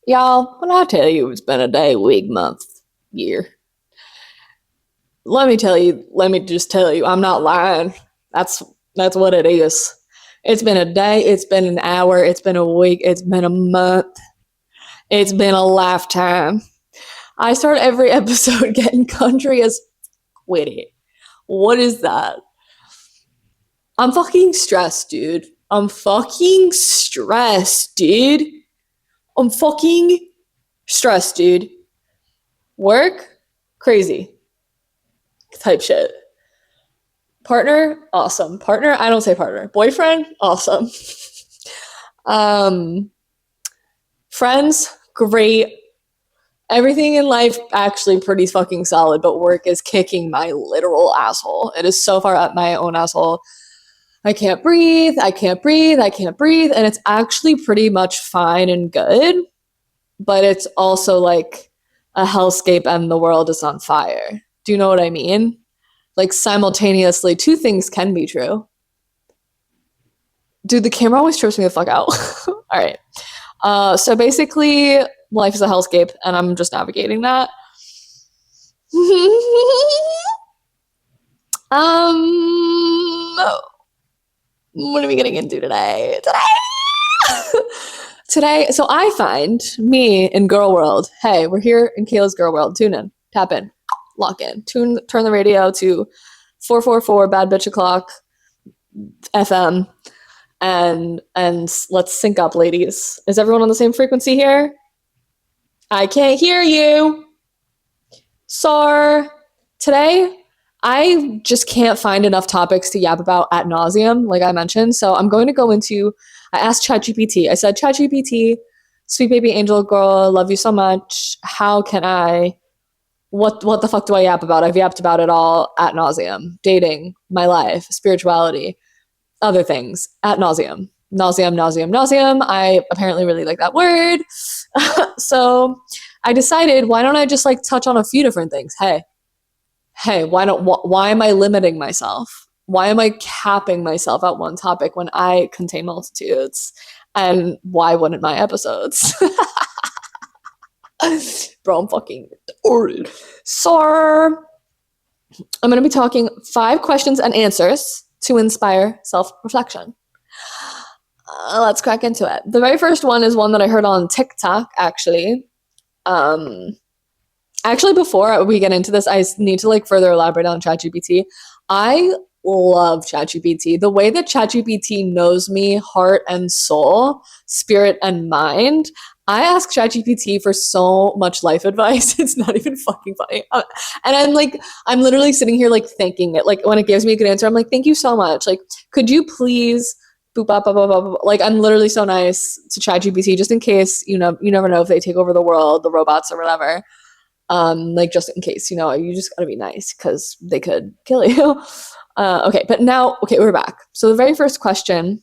Y'all, when I tell you it's been a day, week, month, year, let me just tell you, I'm not lying. That's what it is. It's been a day, it's been an hour, it's been a week, it's been a month, it's been a lifetime. I start every episode getting country as with it. What is that? I'm fucking stressed, dude. I'm fucking stressed, dude. I'm fucking stressed, dude. Work, crazy type shit. Partner, awesome. Partner, I don't say partner. Boyfriend, awesome. um, Friends, great. Everything in life actually pretty fucking solid, but work is kicking my literal asshole. It is so far up my own asshole. I can't breathe, I can't breathe, I can't breathe, and it's actually pretty much fine and good, but it's also like a hellscape and the world is on fire. Do you know what I mean? Like simultaneously, two things can be true. Dude, the camera always trips me the fuck out. All right. So basically, life is a hellscape, and I'm just navigating that. What are we getting into today? Today, so I find me in girl world. Hey, we're here in Kayla's girl world. Tune in, tap in, lock in. Turn the radio to 444 Bad Bitch O'Clock FM, and let's sync up, ladies. Is everyone on the same frequency here? I can't hear you. So today, I just can't find enough topics to yap about ad nauseum, like I mentioned. So I'm going to go into. I asked ChatGPT. I said, ChatGPT, sweet baby angel girl, love you so much. How can I? What the fuck do I yap about? I've yapped about it all ad nauseum. Dating, my life, spirituality, other things ad nauseum. Nauseum, nauseum, nauseum. I apparently really like that word. So I decided, why don't I just like touch on a few different things? Hey, why am I limiting myself? Why am I capping myself at one topic when I contain multitudes? And why wouldn't my episodes? Bro, I'm fucking retarded. So, I'm going to be talking 5 questions and answers to inspire self-reflection. Let's crack into it. The very first one is one that I heard on TikTok, actually. Actually, before we get into this, I need to like further elaborate on ChatGPT. I love ChatGPT. The way that ChatGPT knows me, heart and soul, spirit and mind. I ask ChatGPT for so much life advice. It's not even fucking funny. And I'm literally sitting here like thanking it. Like when it gives me a good answer, I'm like, thank you so much. Like, could you please boop bop bop bop bop. Like I'm literally so nice to ChatGPT just in case, you never know if they take over the world, the robots or whatever. Like just in case, you just gotta be nice because they could kill you. Okay, but now, okay, we're back. So the very first question,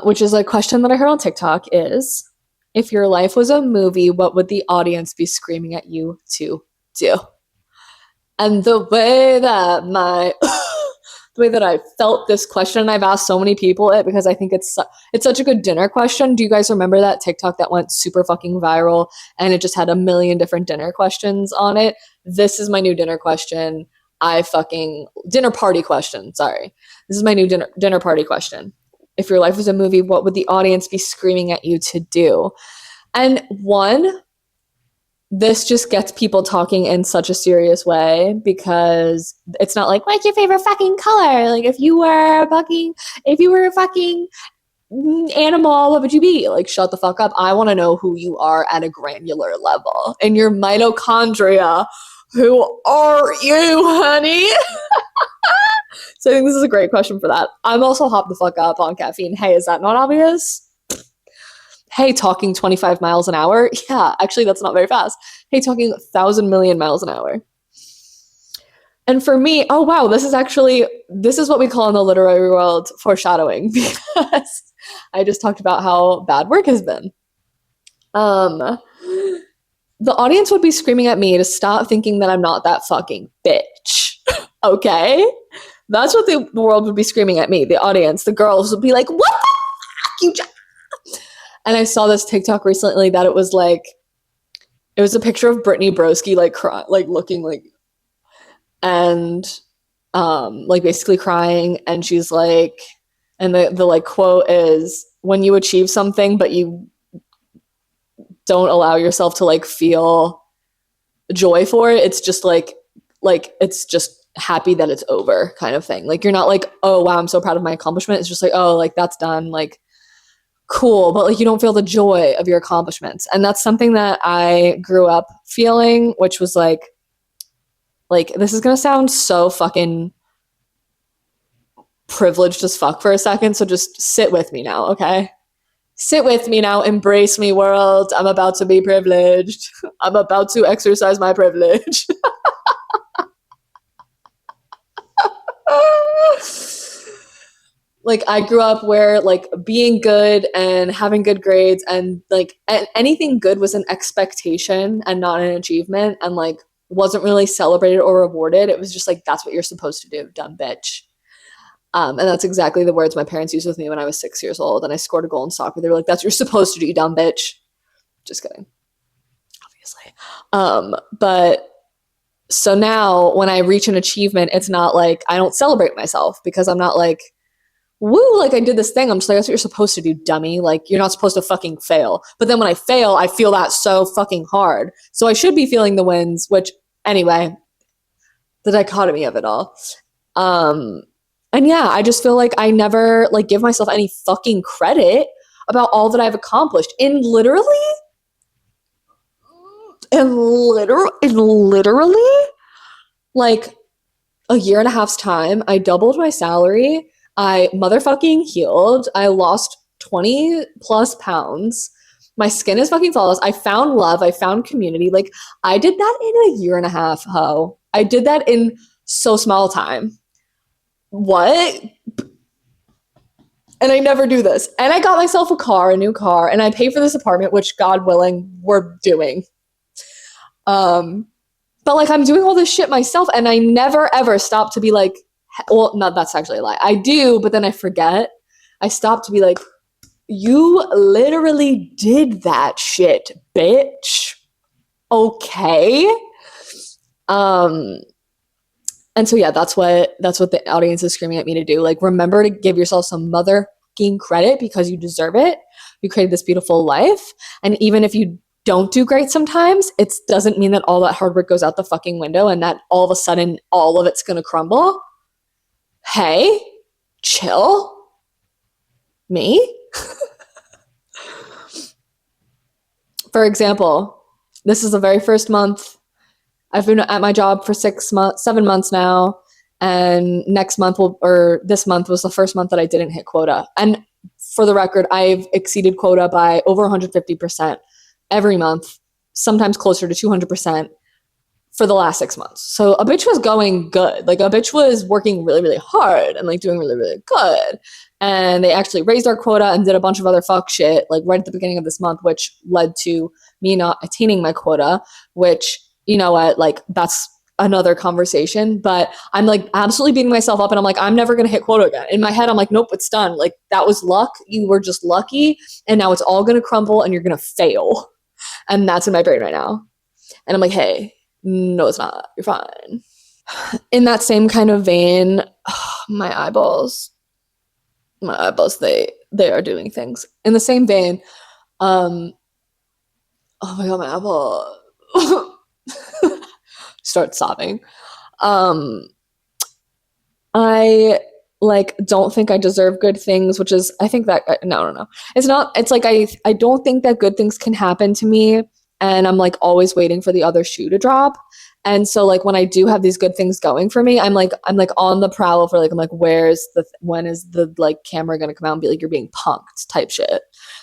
which is a question that I heard on TikTok, is if your life was a movie, what would the audience be screaming at you to do? And the way that the way that I felt this question, I've asked so many people it because I think it's such a good dinner question. Do you guys remember that TikTok that went super fucking viral and it just had a million different dinner questions on it? This is my new dinner question. Dinner party question. Sorry. This is my new dinner party question. If your life was a movie, what would the audience be screaming at you to do? And one, this just gets people talking in such a serious way because it's not like, what's your favorite fucking color? Like if you were a fucking animal, what would you be? Like, shut the fuck up. I want to know who you are at a granular level. In your mitochondria, who are you, honey? So I think this is a great question for that. I'm also hopped the fuck up on caffeine. Hey, is that not obvious? Hey, talking 25 miles an hour. Yeah, actually, that's not very fast. Hey, talking 1,000 million miles an hour. And for me, oh wow, this is what we call in the literary world foreshadowing because I just talked about how bad work has been. The audience would be screaming at me to stop thinking that I'm not that fucking bitch. Okay? That's what the world would be screaming at me. The audience, the girls would be like, what the fuck, you And I saw this TikTok recently that it was like, it was a picture of Brittany Broski like like looking like, and like basically crying, and she's like, and the like quote is, when you achieve something but you don't allow yourself to like feel joy for it, it's just like it's just happy that it's over kind of thing. Like you're not like, oh wow, I'm so proud of my accomplishment. It's just like, oh, like that's done, like cool, but like you don't feel the joy of your accomplishments. And that's something that I grew up feeling, which was like this is gonna sound so fucking privileged as fuck for a second, so just sit with me now, okay? Sit with me now, embrace me, world. I'm about to be privileged. I'm about to exercise my privilege. Like I grew up where like being good and having good grades and like anything good was an expectation and not an achievement, and like wasn't really celebrated or rewarded. It was just like, that's what you're supposed to do, dumb bitch. And that's exactly the words my parents used with me when I was 6 years old and I scored a goal in soccer. They were like, that's what you're supposed to do, you dumb bitch. Just kidding, obviously. But so now when I reach an achievement, it's not like, I don't celebrate myself because I'm not like, woo, like I did this thing. I'm just like, that's what you're supposed to do, dummy. Like you're not supposed to fucking fail. But then when I fail, I feel that so fucking hard. So I should be feeling the wins, which anyway, the dichotomy of it all. And yeah, I just feel like I never like give myself any fucking credit about all that I've accomplished in literally like a year and a half's time. I doubled my salary. I motherfucking healed. I lost 20 plus pounds. My skin is fucking flawless. I found love. I found community. Like I did that in a year and a half, ho. I did that in so small time. What? And I never do this. And I got myself a new car, and I pay for this apartment, which God willing, we're doing. But like I'm doing all this shit myself, and I never ever stop to be like, well, no, that's actually a lie. I do, but then I forget. I stop to be like, you literally did that shit, bitch. Okay. And so yeah, that's what the audience is screaming at me to do. Like, remember to give yourself some motherfucking credit because you deserve it. You created this beautiful life. And even if you don't do great sometimes, it doesn't mean that all that hard work goes out the fucking window and that all of a sudden all of it's gonna crumble. Hey, chill. Me? For example, this is the very first month. I've been at my job for 7 months now, and this month was the first month that I didn't hit quota. And for the record, I've exceeded quota by over 150% every month, sometimes closer to 200% for the last 6 months. So a bitch was going good. Like a bitch was working really, really hard and like doing really, really good. And they actually raised our quota and did a bunch of other fuck shit like right at the beginning of this month, which led to me not attaining my quota, which, you know what, like that's another conversation. But I'm like absolutely beating myself up and I'm like, I'm never gonna hit quota again. In my head, I'm like, nope, it's done. Like that was luck. You were just lucky. And now it's all gonna crumble and you're gonna fail. And that's in my brain right now. And I'm like, hey, no, it's not. You're fine. In that same kind of vein, my eyeballs, they are doing things. In the same vein, oh my god, my eyeball. Start sobbing. I like don't think I deserve good things, which is I think that no. It's not, it's like I don't think that good things can happen to me, and I'm like always waiting for the other shoe to drop. And so like when I do have these good things going for me, I'm like on the prowl for like, I'm like, when is the like camera gonna come out and be like, you're being punked type shit.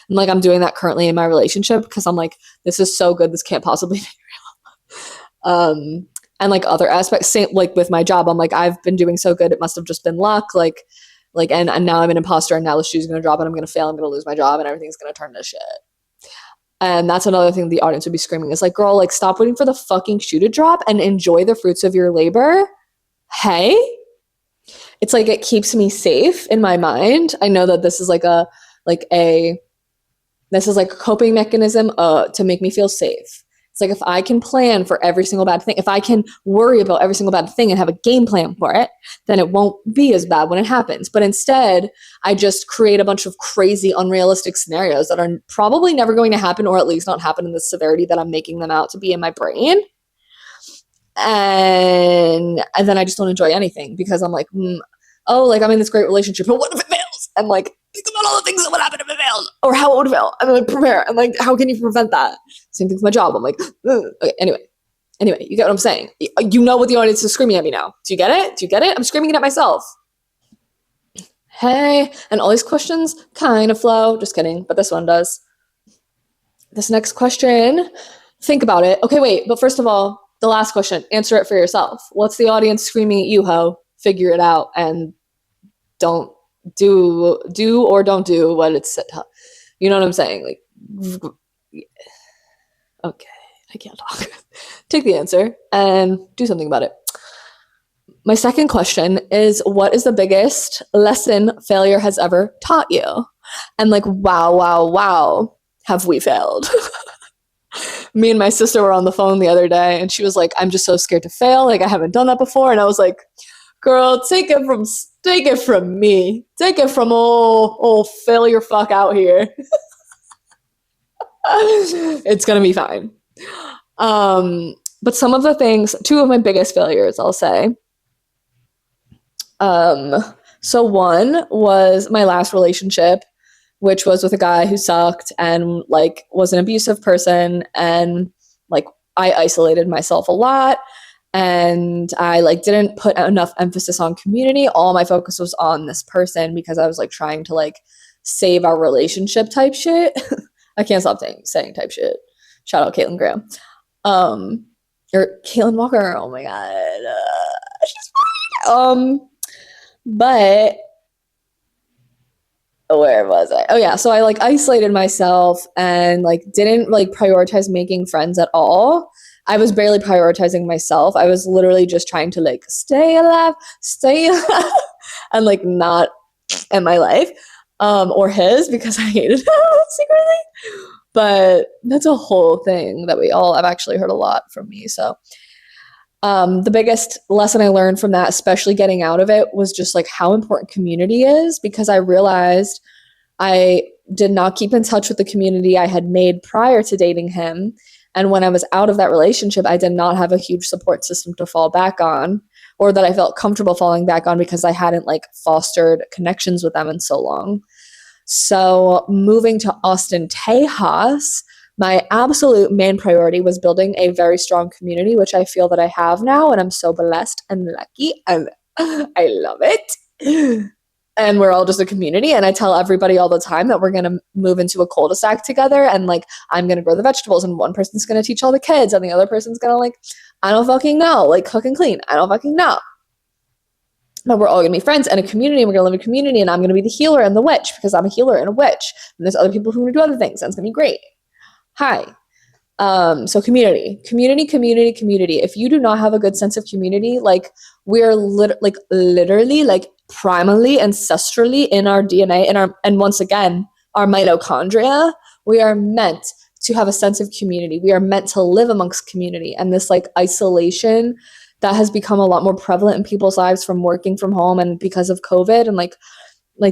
And like I'm doing that currently in my relationship because I'm like, this is so good, this can't possibly be real. And like other aspects, same like with my job, I'm like, I've been doing so good, it must have just been luck. Like and now I'm an imposter, and now the shoe's gonna drop and I'm gonna fail, I'm gonna lose my job, and everything's gonna turn to shit. And that's another thing the audience would be screaming is like, girl, like stop waiting for the fucking shoe to drop and enjoy the fruits of your labor. Hey, it's like it keeps me safe in my mind. I know that this is like a This is like a coping mechanism to make me feel safe. It's like if I can plan for every single bad thing, if I can worry about every single bad thing and have a game plan for it, then it won't be as bad when it happens. But instead, I just create a bunch of crazy, unrealistic scenarios that are probably never going to happen, or at least not happen in the severity that I'm making them out to be in my brain. And then I just don't enjoy anything because I'm like, oh, like I'm in this great relationship, but what if it fails? And like, think about all the things that would happen if it failed, or how it would fail, and then prepare. And like, how can you prevent that? Same thing with my job. I'm like, okay, anyway, you get what I'm saying. You know what the audience is screaming at me now. Do you get it? Do you get it? I'm screaming it at myself. Hey, and all these questions kind of flow. Just kidding, but this one does. This next question, think about it. Okay, wait, but first of all, the last question, answer it for yourself. What's the audience screaming at you, ho? Figure it out and don't do or don't do what it's said. You know what I'm saying? Like, okay, I can't talk. Take the answer and do something about it. My second question is, what is the biggest lesson failure has ever taught you? And like, wow, have we failed? Me and my sister were on the phone the other day and she was like, I'm just so scared to fail. Like, I haven't done that before. And I was like, girl, take it from me. Take it from old failure fuck out here. It's gonna be fine. But some of the things, two of my biggest failures, I'll say. So one was my last relationship, which was with a guy who sucked and like was an abusive person, and like I isolated myself a lot. And I like didn't put enough emphasis on community. All my focus was on this person because I was like trying to like save our relationship type shit. I can't stop saying type shit. Shout out Caitlin Graham. Or Caitlin Walker. Oh my God. She's fine. But where was I? Oh yeah. So I like isolated myself and like didn't like prioritize making friends at all. I was barely prioritizing myself. I was literally just trying to like stay alive, and like not in my life, or his, because I hated him secretly. But that's a whole thing that I've actually heard a lot from me. So the biggest lesson I learned from that, especially getting out of it, was just like how important community is, because I realized I did not keep in touch with the community I had made prior to dating him. And when I was out of that relationship, I did not have a huge support system to fall back on, or that I felt comfortable falling back on, because I hadn't like fostered connections with them in so long. So moving to Austin, Tejas, my absolute main priority was building a very strong community, which I feel that I have now. And I'm so blessed and lucky, and I love it. And we're all just a community. And I tell everybody all the time that we're going to move into a cul-de-sac together. And like, I'm going to grow the vegetables, and one person's going to teach all the kids, and the other person's going to like, I don't fucking know, like cook and clean. I don't fucking know. But we're all going to be friends and a community, and we're going to live in a community, and I'm going to be the healer and the witch because I'm a healer and a witch. And there's other people who are going to do other things, and it's going to be great. Hi. So community. If you do not have a good sense of community, like we're literally, like primally, ancestrally in our DNA, and once again, our mitochondria, we are meant to have a sense of community. We are meant to live amongst community. And this like isolation that has become a lot more prevalent in people's lives from working from home and because of COVID and like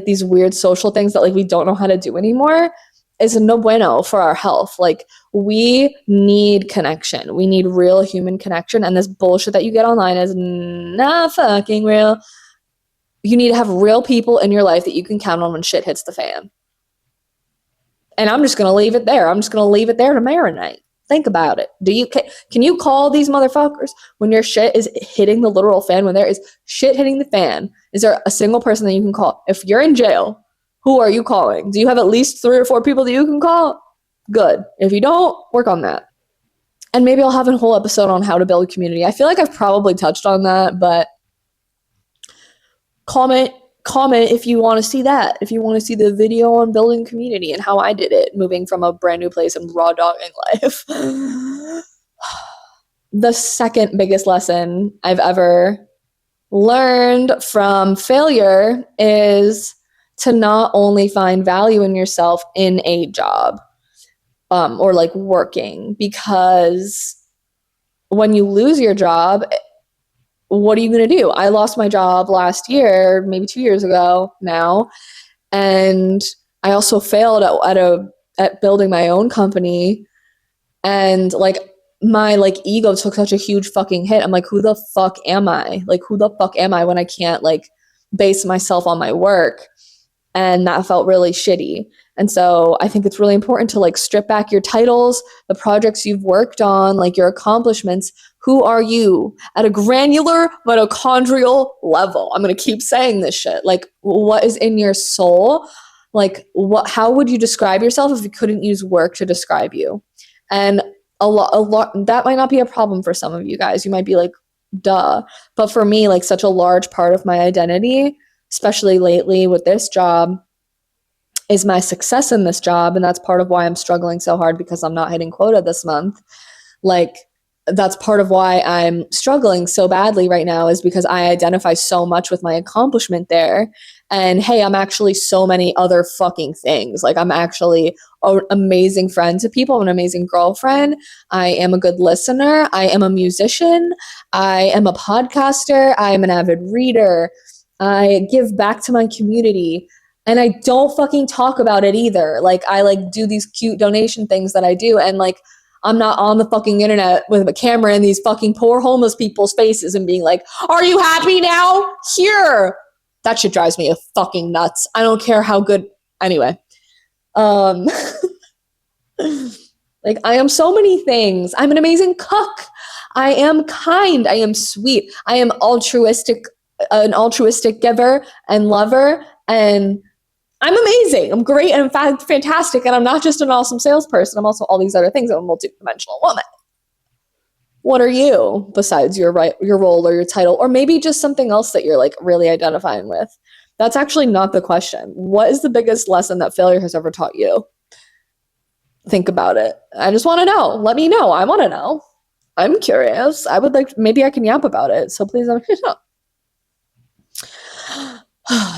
these weird social things that like we don't know how to do anymore, is no bueno for our health. Like, we need connection. We need real human connection. And this bullshit that you get online is not fucking real. You need to have real people in your life that you can count on when shit hits the fan. And I'm just going to leave it there. I'm just going to leave it there to marinate. Think about it. Can you call these motherfuckers when your shit is hitting the literal fan? When there is shit hitting the fan, is there a single person that you can call? If you're in jail, who are you calling? Do you have at least 3 or 4 people that you can call? Good. If you don't, work on that. And maybe I'll have a whole episode on how to build a community. I feel like I've probably touched on that, but comment if you want to see that. If you want to see the video on building community and how I did it, moving from a brand new place and raw dogging life. The second biggest lesson I've ever learned from failure is to not only find value in yourself in a job, or like working, because when you lose your job, what are you going to do? I lost my job last year, maybe 2 years ago now. And I also failed at building my own company. And like my like ego took such a huge fucking hit. I'm like, who the fuck am I? Like, who the fuck am I when I can't like base myself on my work? And that felt really shitty. And so I think it's really important to like strip back your titles, the projects you've worked on, like your accomplishments. Who are you at a granular mitochondrial level? I'm going to keep saying this shit. Like, what is in your soul? Like, how would you describe yourself if you couldn't use work to describe you? And a lot, that might not be a problem for some of you guys. You might be like, duh. But for me, like, such a large part of my identity, especially lately with this job, is my success in this job. And that's part of why I'm struggling so hard, because I'm not hitting quota this month. Like, that's part of why I'm struggling so badly right now, is because I identify so much with my accomplishment there. And hey, I'm actually so many other fucking things. Like, I'm actually an amazing friend to people. I'm an amazing girlfriend. I am a good listener. I am a musician. I am a podcaster. I am an avid reader. I give back to my community. And I don't fucking talk about it either. Like, I like do these cute donation things that I do. And like, I'm not on the fucking internet with a camera in these fucking poor homeless people's faces and being like, are you happy now? Here. That shit drives me fucking nuts. I don't care how good. Anyway. Like, I am so many things. I'm an amazing cook. I am kind. I am sweet. I am an altruistic giver and lover. And I'm amazing. I'm great and fantastic. And I'm not just an awesome salesperson. I'm also all these other things. I'm a multidimensional woman. What are you besides your role or your title, or maybe just something else that you're like really identifying with? That's actually not the question. What is the biggest lesson that failure has ever taught you? Think about it. I just want to know. Let me know. I want to know. I'm curious. I would like, maybe I can yap about it. So please let me know.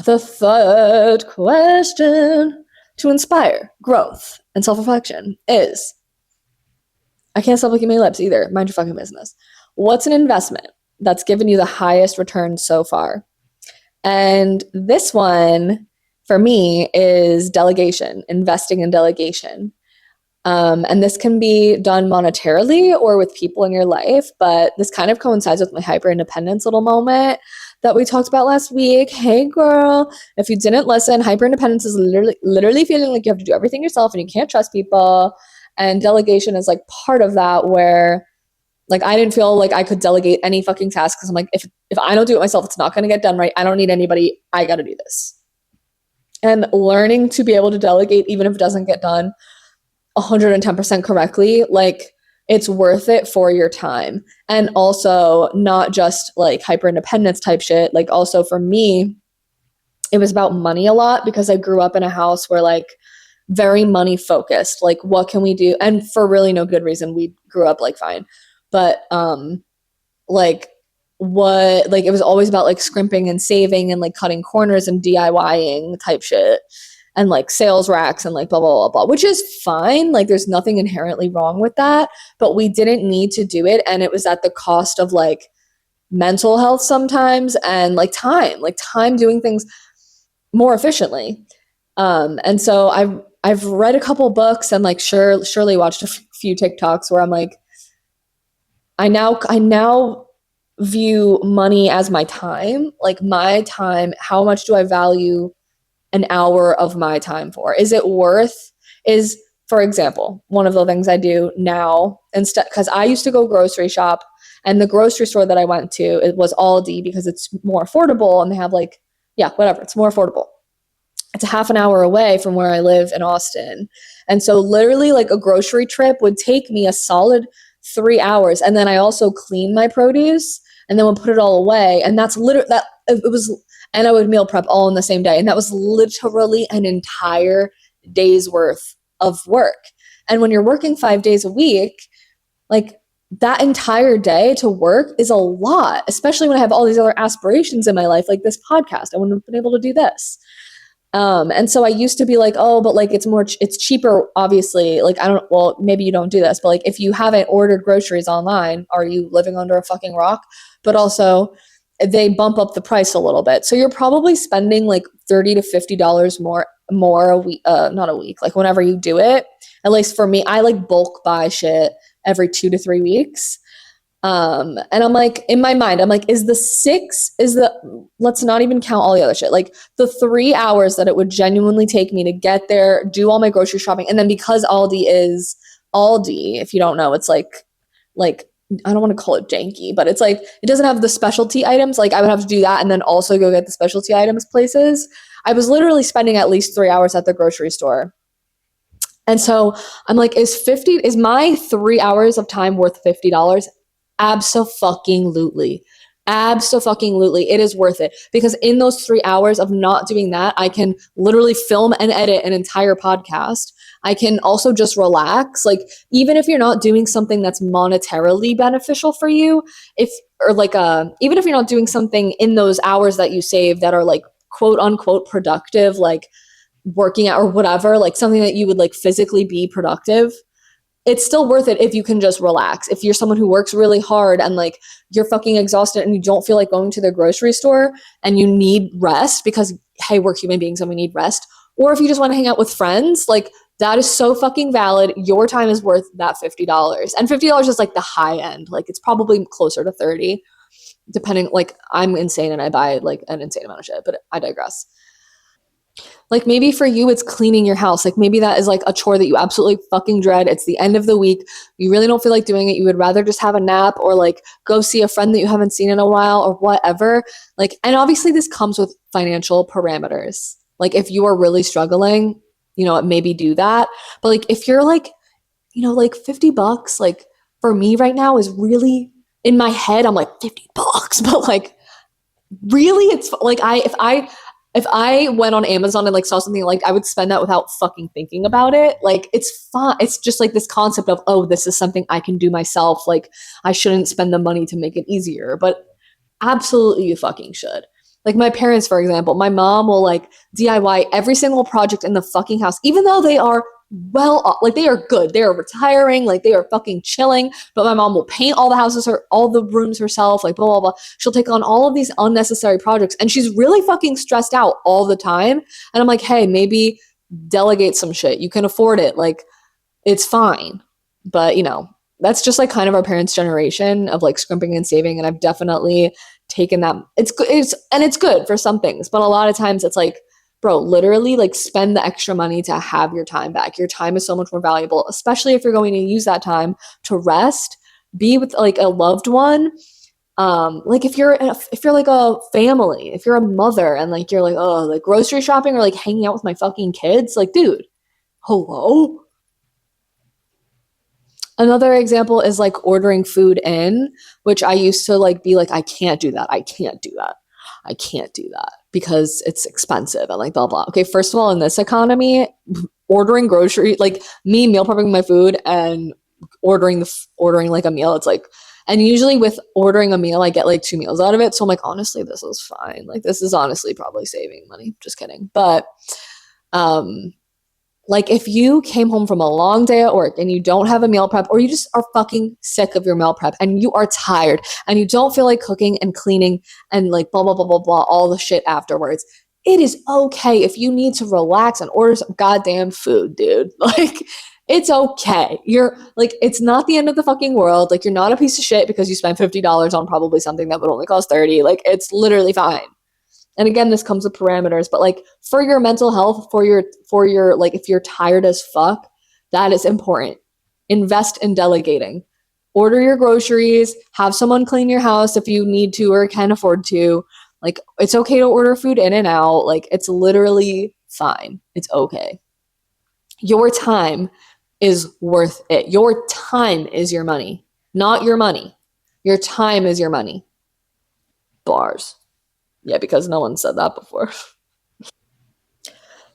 The third question to inspire growth and self-reflection is, I can't stop licking my lips either. Mind your fucking business. What's an investment that's given you the highest return so far? And this one for me is delegation, investing in delegation. And this can be done monetarily or with people in your life, but this kind of coincides with my hyper independence little moment that we talked about last week. Hey girl, if you didn't listen, hyper independence is literally feeling like you have to do everything yourself and you can't trust people. And delegation is like part of that, where like I didn't feel like I could delegate any fucking task, because I'm like, if I don't do it myself, it's not going to get done right. I don't need anybody. I got to do this. And learning to be able to delegate, even if it doesn't get done 110% correctly, like it's worth it for your time. And also not just like hyper independence type shit. Like also for me, it was about money a lot, because I grew up in a house where like very money focused, like what can we do? And for really no good reason, we grew up like fine. But like what, like it was always about like scrimping and saving and like cutting corners and DIYing type shit. And like sales racks and like blah, blah, blah, blah, which is fine. Like there's nothing inherently wrong with that, but we didn't need to do it. And it was at the cost of like mental health sometimes, and like time doing things more efficiently. And so I've read a couple books and like surely watched a few TikToks where I'm like, I now view money as my time, like my time. How much do I value an hour of my time for? Is it worth, for example, one of the things I do now, instead, because I used to go grocery shop, and the grocery store that I went to, it was Aldi, because it's more affordable and they have like, yeah, whatever, it's more affordable. It's a half an hour away from where I live in Austin. And so literally like a grocery trip would take me a solid 3 hours. And then I also clean my produce and then would put it all away. And that's literally that it was, and I would meal prep all in the same day. And that was literally an entire day's worth of work. And when you're working 5 days a week, like that entire day to work is a lot, especially when I have all these other aspirations in my life, like this podcast. I wouldn't have been able to do this. And so I used to be like, oh, but like it's cheaper, obviously. Like, well, maybe you don't do this, but like if you haven't ordered groceries online, are you living under a fucking rock? But also, they bump up the price a little bit. So you're probably spending like $30 to $50 more a week, not a week, like whenever you do it. At least for me, I like bulk buy shit every 2 to 3 weeks. And I'm like, in my mind, I'm like, let's not even count all the other shit. Like the 3 hours that it would genuinely take me to get there, do all my grocery shopping. And then because Aldi is Aldi, if you don't know, it's like, I don't want to call it janky, but it's like, it doesn't have the specialty items. Like I would have to do that and then also go get the specialty items places. I was literally spending at least 3 hours at the grocery store. And so I'm like, is my 3 hours of time worth $50? Absolutely. Absolutely. It is worth it because in those 3 hours of not doing that, I can literally film and edit an entire podcast. I can also just relax. Like, even if you're not doing something that's monetarily beneficial for you, even if you're not doing something in those hours that you save that are like quote unquote productive, like working out or whatever, like something that you would like physically be productive, it's still worth it if you can just relax. If you're someone who works really hard and like you're fucking exhausted and you don't feel like going to the grocery store and you need rest because, hey, we're human beings and we need rest. Or if you just want to hang out with friends, like that is so fucking valid. Your time is worth that $50. And $50 is like the high end. Like it's probably closer to 30, depending. Like I'm insane and I buy like an insane amount of shit, but I digress. Like maybe for you, it's cleaning your house. Like maybe that is like a chore that you absolutely fucking dread. It's the end of the week. You really don't feel like doing it. You would rather just have a nap or like go see a friend that you haven't seen in a while or whatever. Like, and obviously this comes with financial parameters. Like if you are really struggling, maybe do that. But like if you're like, like $50, like for me right now is really in my head, I'm like $50, but like really it's like if I went on Amazon and like saw something, like I would spend that without fucking thinking about it. Like it's fun. It's just like this concept of, oh, this is something I can do myself. Like I shouldn't spend the money to make it easier, but absolutely you fucking should. Like my parents, for example, my mom will like DIY every single project in the fucking house, even though they are well off, like they are good. They are retiring, like they are fucking chilling. But my mom will paint all the rooms herself, like blah blah blah. She'll take on all of these unnecessary projects, and she's really fucking stressed out all the time. And I'm like, hey, maybe delegate some shit. You can afford it. Like it's fine. But that's just like kind of our parents' generation of like scrimping and saving. And I've definitely taken that. It's good for some things, but a lot of times it's like, bro, literally like spend the extra money to have your time back. Your time is so much more valuable, especially if you're going to use that time to rest, be with like a loved one. Like if you're like a family, if you're a mother and like you're like, oh, like grocery shopping or like hanging out with my fucking kids, like dude, hello. Another example is like ordering food in, which I used to like be like, I can't do that. I can't do that. I can't do that because it's expensive and like blah blah. Okay, first of all, in this economy, ordering grocery like me meal prepping my food and ordering like a meal, it's like, and usually with ordering a meal, I get like 2 meals out of it. So I'm like, honestly, this is fine. Like this is honestly probably saving money. Just kidding. But um like if you came home from a long day at work and you don't have a meal prep or you just are fucking sick of your meal prep and you are tired and you don't feel like cooking and cleaning and like blah blah blah blah blah all the shit afterwards, it is okay if you need to relax and order some goddamn food, dude. Like it's okay. You're like, it's not the end of the fucking world. Like you're not a piece of shit because you spent $50 on probably something that would only cost 30. Like it's literally fine. And again, this comes with parameters, but like for your mental health, for your like if you're tired as fuck, that is important. Invest in delegating. Order your groceries, have someone clean your house if you need to or can afford to. Like it's okay to order food in and out. Like it's literally fine. It's okay. Your time is worth it. Your time is your money, not your money. Your time is your money. Bars. Yeah, because no one said that before.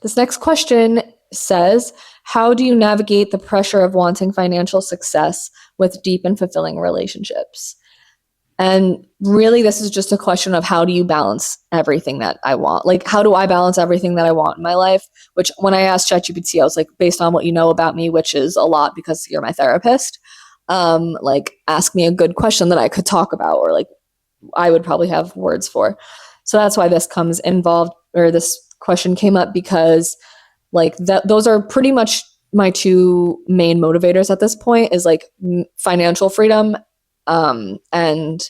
This next question says, how do you navigate the pressure of wanting financial success with deep and fulfilling relationships? And really, this is just a question of how do you balance everything that I want? Like, how do I balance everything that I want in my life? Which, when I asked ChatGPT, I was like, based on what you know about me, which is a lot because you're my therapist, like, ask me a good question that I could talk about, or like, I would probably have words for. So that's why this comes involved, or this question came up, because like those are pretty much my two main motivators at this point, is like financial freedom, and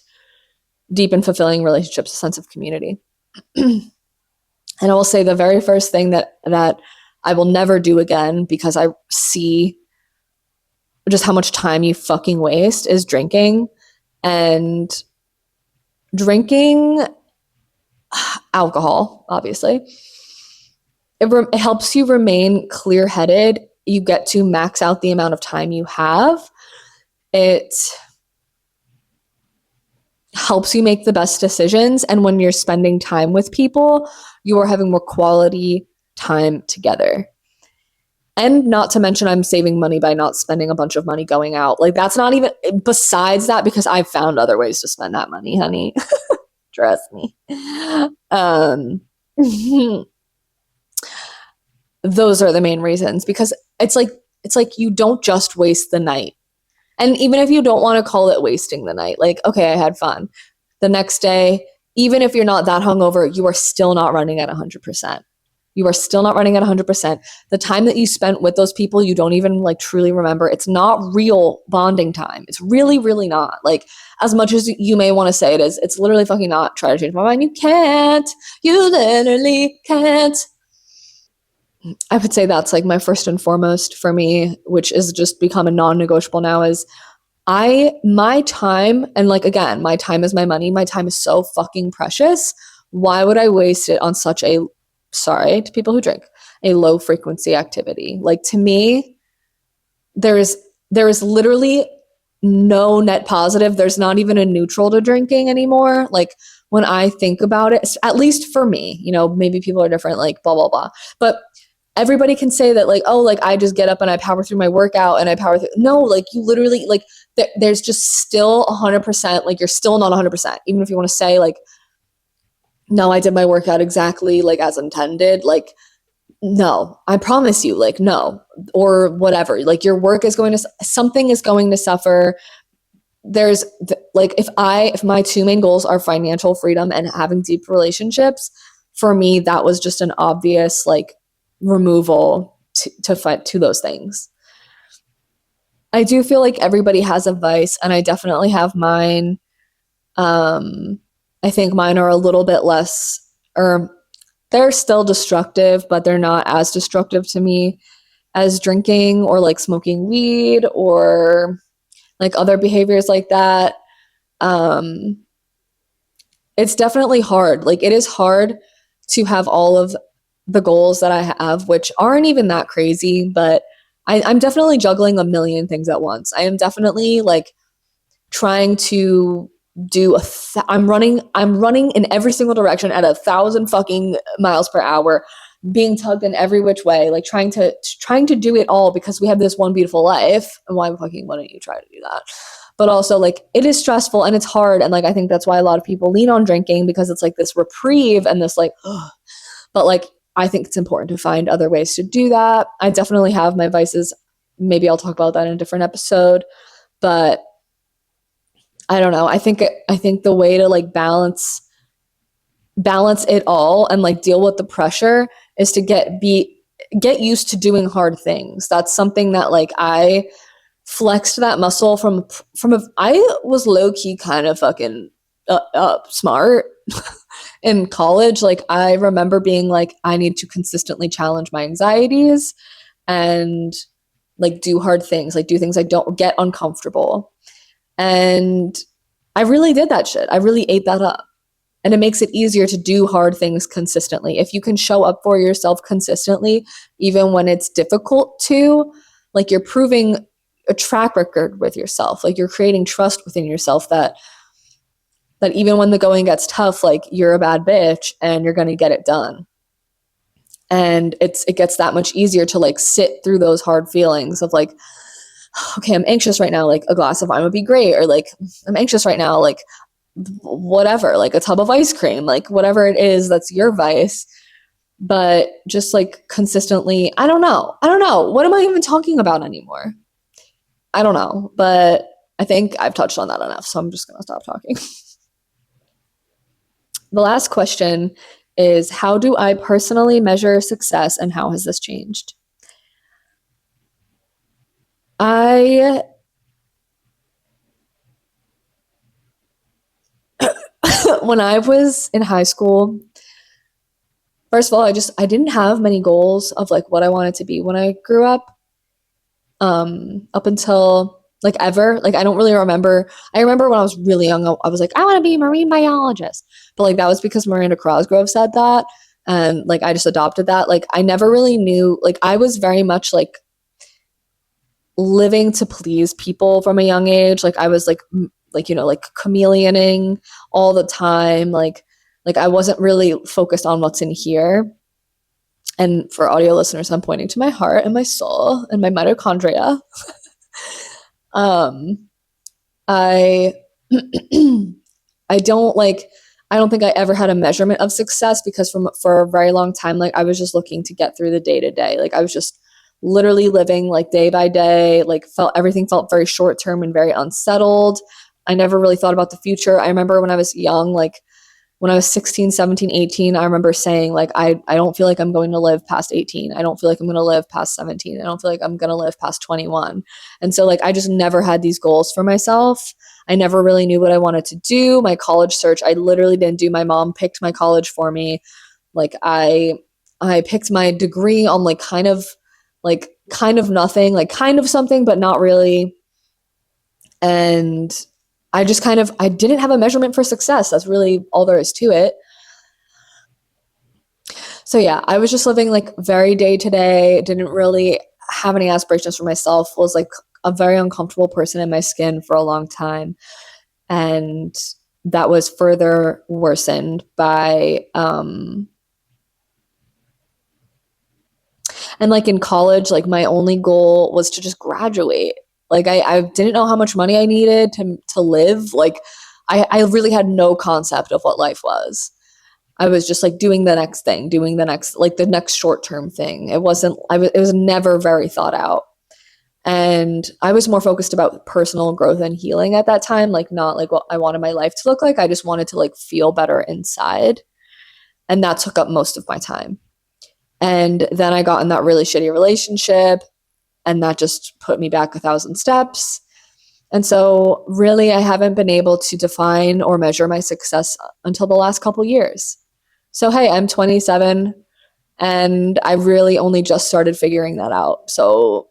deep and fulfilling relationships, a sense of community. And I will say the very first thing that I will never do again, because I see just how much time you fucking waste, is drinking. And drinking alcohol, obviously, it helps you remain clear-headed. You get to max out the amount of time you have. It helps you make the best decisions. And when you're spending time with people, you are having more quality time together. And not to mention, I'm saving money by not spending a bunch of money going out. Like, that's not even, besides that, because I've found other ways to spend that money, honey. Trust me. Those are the main reasons, because it's like you don't just waste the night. And even if you don't want to call it wasting the night, like, okay, I had fun. The next day, even if you're not that hungover, you are still not running at 100%. You are still not running at 100%. The time that you spent with those people, you don't even like truly remember. It's not real bonding time. It's really, really not. Like, as much as you may want to say it is, it's literally fucking not. Try to change my mind. You can't. You literally can't. I would say that's like my first and foremost for me, which is just become a non-negotiable now, is my time, and like, again, my time is my money. My time is so fucking precious. Why would I waste it on such a, sorry to people who drink, a low frequency activity? Like, to me, there is literally no net positive. There's not even a neutral to drinking anymore. Like, when I think about it, at least for me, maybe people are different, like blah, blah, blah. But everybody can say that, like, oh, like, I just get up and I power through my workout and I power through. No, like, you literally, like, there's just still 100%, like, you're still not 100%. Even if you want to say, like, no, I did my workout exactly, like, as intended. Like, no, I promise you, like, no, or whatever. Like, your work is something is going to suffer. There's, like, if my two main goals are financial freedom and having deep relationships, for me, that was just an obvious, like, removal to those things. I do feel like everybody has a vice, and I definitely have mine. I think mine are a little bit less, or they're still destructive, but they're not as destructive to me as drinking or like smoking weed or like other behaviors like that. It's definitely hard. Like, it is hard to have all of the goals that I have, which aren't even that crazy, but I'm definitely juggling a million things at once. I am definitely like trying to do I'm running in every single direction at 1,000 fucking miles per hour, being tugged in every which way, like trying to do it all because we have this one beautiful life. And why fucking wouldn't you try to do that? But also, like, it is stressful and it's hard, and like, I think that's why a lot of people lean on drinking, because it's like this reprieve and this like, ugh. But like, I think it's important to find other ways to do that. I definitely have my vices. Maybe I'll talk about that in a different episode, but I don't know. I think the way to like balance it all and like deal with the pressure is to get used to doing hard things. That's something that like I flexed that muscle from I was low key kind of fucking smart in college. Like, I remember being like, I need to consistently challenge my anxieties and like do hard things, like do things I don't get uncomfortable. And I really did that shit. I really ate that up. And it makes it easier to do hard things consistently. If you can show up for yourself consistently, even when it's difficult to, like, you're proving a track record with yourself. Like, you're creating trust within yourself that even when the going gets tough, like, you're a bad bitch and you're going to get it done. And it gets that much easier to like sit through those hard feelings of like, okay, I'm anxious right now, like a glass of wine would be great. Or like, I'm anxious right now, like whatever, like a tub of ice cream, like whatever it is that's your vice. But just like consistently, I don't know. What am I even talking about anymore? I don't know, but I think I've touched on that enough, so I'm just gonna stop talking. The last question is, how do I personally measure success and how has this changed? I when I was in high school, first of all, I didn't have many goals of like what I wanted to be when I grew up. Up until like ever, like I don't really remember. I remember when I was really young, I was like, I want to be a marine biologist, but like that was because Miranda Cosgrove said that, and like I just adopted that. Like I never really knew. Like I was very much like living to please people from a young age. Like I was like like chameleoning all the time. Like I wasn't really focused on what's in here. And for audio listeners, I'm pointing to my heart and my soul and my mitochondria. um, I I don't like I don't think I ever had a measurement of success because for a very long time, like I was just looking to get through the day to day. Like I was just literally living like day by day, like everything felt very short term and very unsettled. I never really thought about the future. I remember when I was young, like when I was 16, 17, 18, I remember saying like, I don't feel like I'm going to live past 18. I don't feel like I'm going to live past 17. I don't feel like I'm going to live past 21. And so like, I just never had these goals for myself. I never really knew what I wanted to do. My college search, I literally didn't do. My mom picked my college for me. Like I picked my degree on like kind of nothing, like kind of something, but not really. And I just I didn't have a measurement for success. That's really all there is to it. So yeah, I was just living like very day to day, didn't really have any aspirations for myself, was like a very uncomfortable person in my skin for a long time. And that was further worsened by and like in college, like my only goal was to just graduate. Like I didn't know how much money I needed to live. Like I really had no concept of what life was. I was just like doing the next thing, doing the next like the next short term thing. It was never very thought out. And I was more focused about personal growth and healing at that time, like not like what I wanted my life to look like. I just wanted to like feel better inside. And that took up most of my time. And then I got in that really shitty relationship, and that just put me back 1,000 steps. And so really I haven't been able to define or measure my success until the last couple years. So hey, I'm 27 and I really only just started figuring that out. So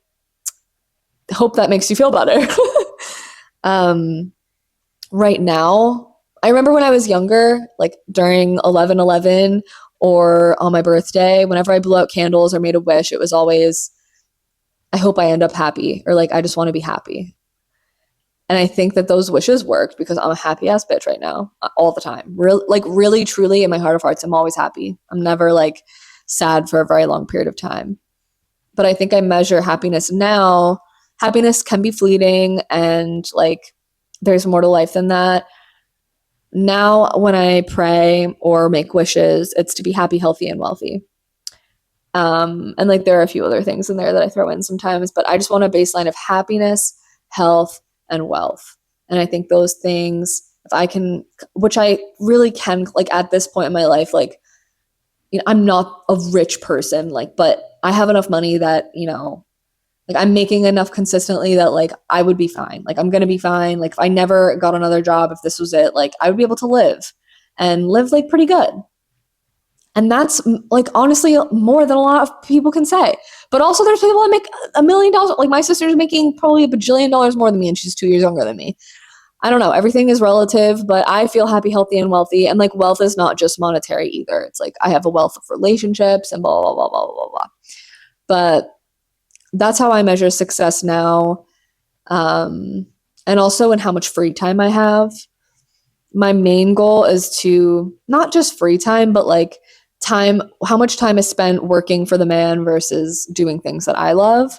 hope that makes you feel better. Right now, I remember when I was younger, like during 11/11 or on my birthday, whenever I blew out candles or made a wish, it was always, I hope I end up happy, or like, I just want to be happy. And I think that those wishes worked because I'm a happy ass bitch right now, all the time. Really, truly, in my heart of hearts, I'm always happy. I'm never like sad for a very long period of time. But I think I measure happiness now. Happiness can be fleeting, and like there's more to life than that. Now, when I pray or make wishes, it's to be happy, healthy, and wealthy. And like there are a few other things in there that I throw in sometimes, but I just want a baseline of happiness, health, and wealth. And I think those things, if I can, which I really can, like at this point in my life, like, you know, I'm not a rich person, like, but I have enough money that, you know, like I'm making enough consistently that like I would be fine. Like I'm going to be fine. Like if I never got another job, if this was it, like I would be able to live and live like pretty good. And that's like honestly more than a lot of people can say. But also there's people that make $1 million. Like my sister's making probably $1 bajillion more than me, and she's 2 years younger than me. I don't know. Everything is relative, but I feel happy, healthy, and wealthy. And like wealth is not just monetary either. It's like I have a wealth of relationships and blah, blah, blah, blah, blah, blah. But that's how I measure success now. And also in how much free time I have. My main goal is to not just free time, but like time, how much time is spent working for the man versus doing things that I love.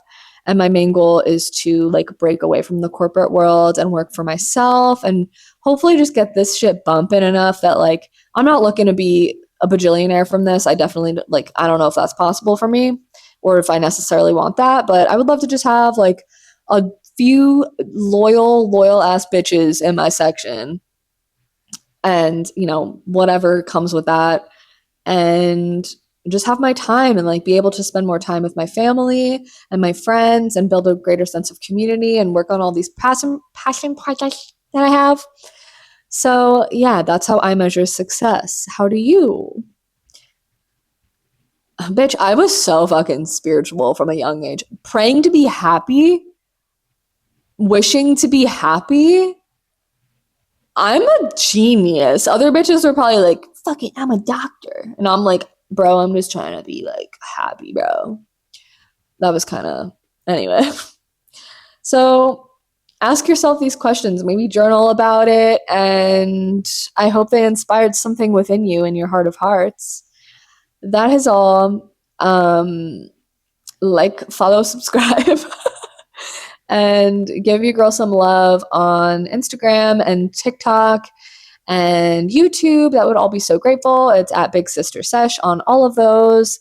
And my main goal is to like break away from the corporate world and work for myself and hopefully just get this shit bumping enough that like I'm not looking to be a bajillionaire from this. I definitely like I don't know if that's possible for me or if I necessarily want that, but I would love to just have like a few loyal ass bitches in my section and, you know, whatever comes with that and just have my time and like be able to spend more time with my family and my friends and build a greater sense of community and work on all these passion projects that I have. So, yeah, that's how I measure success. How do you? Bitch, I was so fucking spiritual from a young age. Praying to be happy, wishing to be happy. I'm a genius. Other bitches are probably like, fuck it, I'm a doctor. And I'm like, bro, I'm just trying to be like happy, bro. That was kind of, anyway. So ask yourself these questions, maybe journal about it. And I hope they inspired something within you in your heart of hearts. That is all. Like, follow, subscribe. And give your girl some love on Instagram and TikTok and YouTube. That would all be so grateful. It's at Big Sister Sesh on all of those.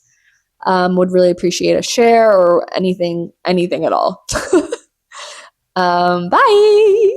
Would really appreciate a share or anything at all. Bye.